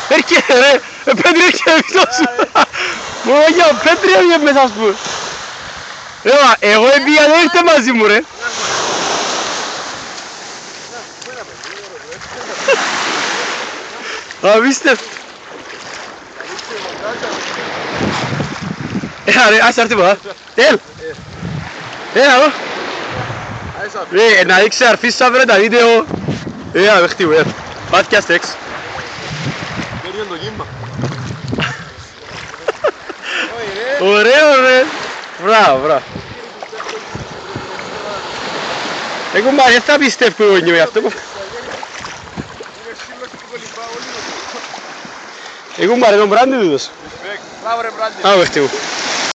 Έρχε ρε, Πέτρη έρχε αυτός σου. Μόνο για ο Πέτρη έβγε μέσα ας πούμε. Εγώ έπια δεν ήρθε μαζί μου ρε. Απίστευτο. Ρε, ας έρθει πολλά. Έλ. Έλα εδώ. Να δείξει αρφής σαν βρε τα βίντεο. Έλα, δεχτεί μου, έλα. Πάτε και αστέξ. Παίρνει το κύμα. Ωραίο ρε. Μπράβο, μπράβο. Εγώ μ' θα πιστεύω εγώ νιώμαι αυτό. Εγώ μ' αρέσει τον Μπράντι τούτος. Μπράβο ρε Μπράντι. Α, δεχτεί μου.